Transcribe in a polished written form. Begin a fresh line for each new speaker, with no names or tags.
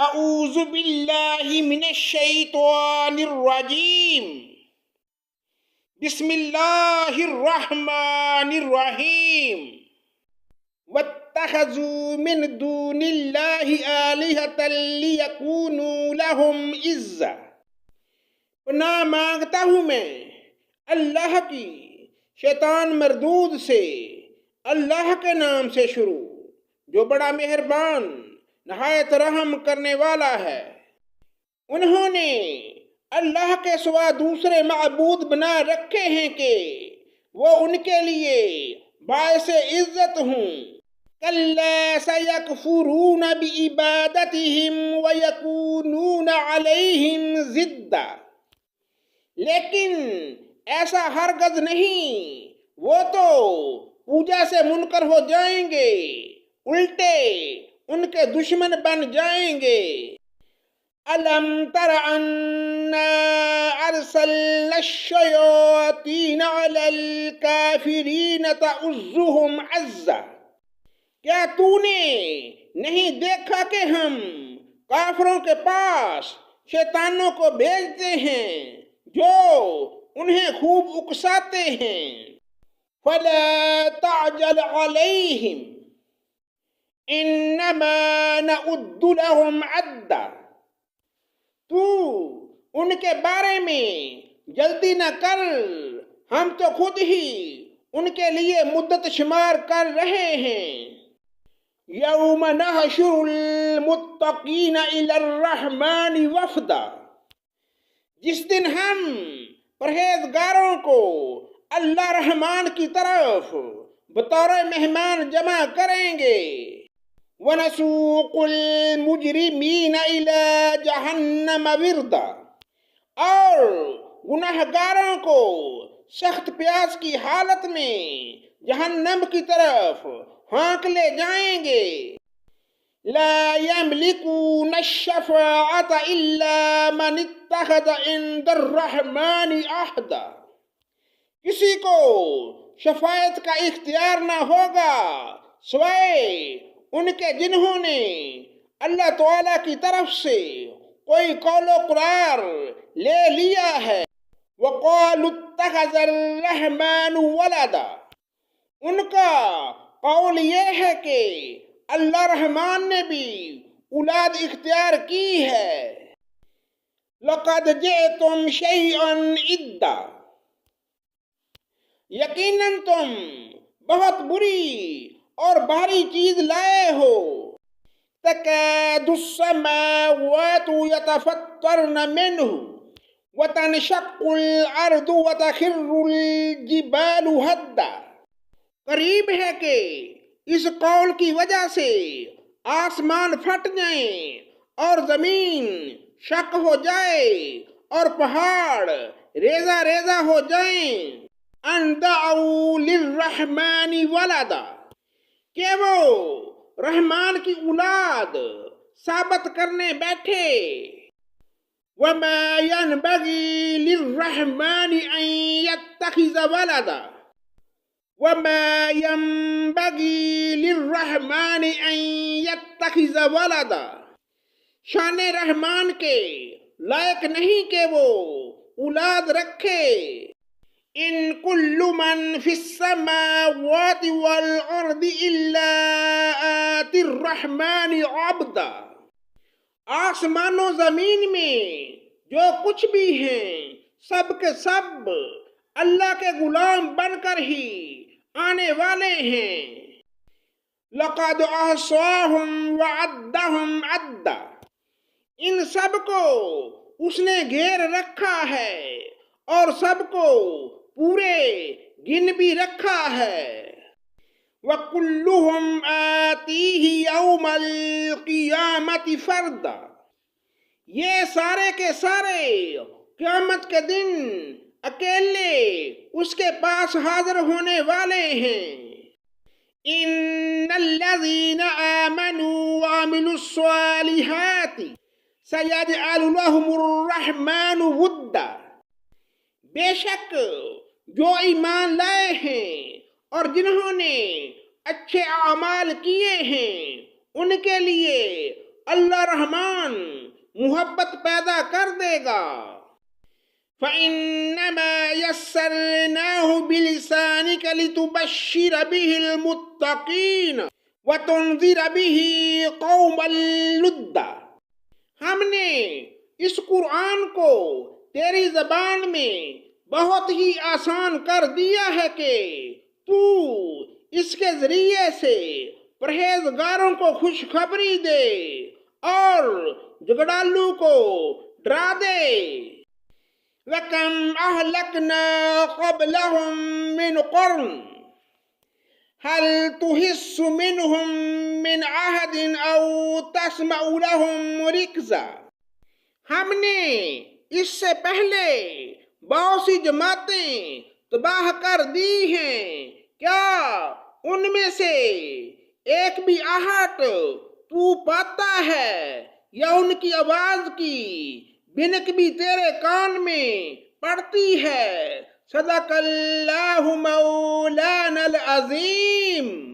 اعوذ باللہ من الشیطان الرجیم بسم اللہ الرحمن الرحیم واتخذوا من دون اللہ آلہۃ لیکونوا لہم عزا۔ پناہ مانگتا ہوں میں اللہ کی شیطان مردود سے، اللہ کے نام سے شروع جو بڑا مہربان نہایت رحم کرنے والا ہے۔ انہوں نے اللہ کے سوا دوسرے معبود بنا رکھے ہیں کہ وہ ان کے لیے باعث عزت ہوں۔ کَلَّا سَيَكْفُرُونَ بِعِبَادَتِهِمْ وَيَكُونُونَ عَلَيْهِمْ ضِدًّا۔ لیکن ایسا ہرگز نہیں، وہ تو پوجا سے منکر ہو جائیں گے، الٹے ان کے دشمن بن جائیں گے۔ أَلَمْ تَرَ أَنَّا أَرْسَلْنَا الشَّيَاطِينَ عَلَى الْكَافِرِينَ تَعُزُّهُمْ عَزًّا۔ کیا تو نے نہیں دیکھا کہ ہم کافروں کے پاس شیطانوں کو بھیجتے ہیں جو انہیں خوب اکساتے ہیں۔ فَلَا تَعْجَلْ عَلَيْهِمْ انما نعد لهم عدا۔ تو ان کے بارے میں جلدی نہ کر، ہم تو خود ہی ان کے لیے مدت شمار کر رہے ہیں۔ یوم نحشر المتقین الی الرحمن وفدا۔ جس دن ہم پرہیزگاروں کو اللہ رحمان کی طرف بطور مہمان جمع کریں گے۔ وَنَسُوقُ الْمُجْرِمِينَ إِلَى جَهَنَّمَ وِرْدًا۔ اور گناہگاروں کو سخت پیاس کی حالت میں جہنم کی طرف ہانک لے جائیں گے۔ لَا يَمْلِكُونَ الشَّفَاعَةَ إِلَّا مَنِ اتَّخَذَ عِندَ الرَّحْمَنِ عَهْدًا۔ کسی کو شفاعت کا اختیار نہ ہوگا سوائے ان کے جنہوں نے اللہ تعالیٰ کی طرف سے کوئی قول و قرار لے لیا ہے۔ وَقَالُوا اتَّخَذَ الرَّحْمَنُ وَلَدًا۔ ان کا قول یہ ہے کہ اللہ رحمان نے بھی اولاد اختیار کی ہے۔ لَقَدْ جِئْتُمْ شَيْئًا إِدًّا۔ یقیناً تم بہت بری اور بھاری چیز لائے ہو۔ تَكَادُ السَّمَاوَاتُ يَتَفَطَّرْنَ مِنْهُ وَتَنشَقُّ الْأَرْضُ وَتَخِرُّ الْجِبَالُ هَدًّا۔ قریب ہے کہ اس قول کی وجہ سے آسمان پھٹ جائیں اور زمین شق ہو جائے اور پہاڑ ریزہ ریزہ ہو جائیں۔ أَن دَعَوْا لِلرَّحْمَنِ وَلَدًا۔ کہ وہ رحمان کی اولاد ثابت کرنے بیٹھے۔ وَمَا يَنبَغِي لِلرَّحْمَنِ أَن يَتَّخِذَ وَلَدًا۔ وَمَا يَنبَغِي لِلرَّحْمَنِ أَن يَتَّخِذَ وَلَدًا۔ شان رحمان کے لائق نہیں کہ وہ اولاد رکھے۔ ان کل من فی السماوات والارض الا آتی الرحمن عبدا۔ آسمان و زمین میں جو کچھ بھی ہیں سب کے سب اللہ کے غلام بن کر ہی آنے والے ہیں۔ لقد احصاهم وعدهم عدا۔ ان سب کو اس نے گھیر رکھا ہے اور سب کو پورے گن بھی رکھا ہے۔ وَكُلُّهُمْ آتِيهِ يَوْمَ الْقِيَامَةِ فَرْدًا۔ یہ سارے کے سارے قیامت کے دن اکیلے اس کے پاس حاضر ہونے والے ہیں۔ إِنَّ الَّذِينَ آمَنُوا وَعَمِلُوا الصَّالِحَاتِ سَيَجْعَلُ لَهُمُ الرَّحْمَنُ وُدًّا۔ بے شک جو ایمان لائے ہیں اور جنہوں نے اچھے اعمال کیے ہیں ان کے لیے اللہ رحمان محبت پیدا کر دے گا۔ فَإِنَّمَا يَسَّرْنَاهُ بِلِسَانِكَ لِتُبَشِّرَ بِهِ الْمُتَّقِينَ وَتُنذِرَ بِهِ قَوْمًا لُدًّا۔ ہم نے اس قرآن کو تیری زبان میں بہت ہی آسان کر دیا ہے کہ تو اس کے ذریعے سے پرہیزگاروں کو خوشخبری دے اور جھگڑالو کو ڈرا دے۔ وَكَمْ أَهْلَكْنَا قَبْلَهُمْ مِنْ قَرْنٍ هَلْ تُحِسُّ مِنْهُمْ مِنْ عَهْدٍ أَوْ تَسْمَعُ لَهُمْ رِكْزًا۔ ہم نے اس سے پہلے بہت سی جماعتیں تباہ کر دی ہیں، کیا ان میں سے ایک بھی آہٹ تو پاتا ہے یا ان کی آواز کی بھنک بھی تیرے کان میں پڑتی ہے؟ صدق اللہ مولانا العظیم۔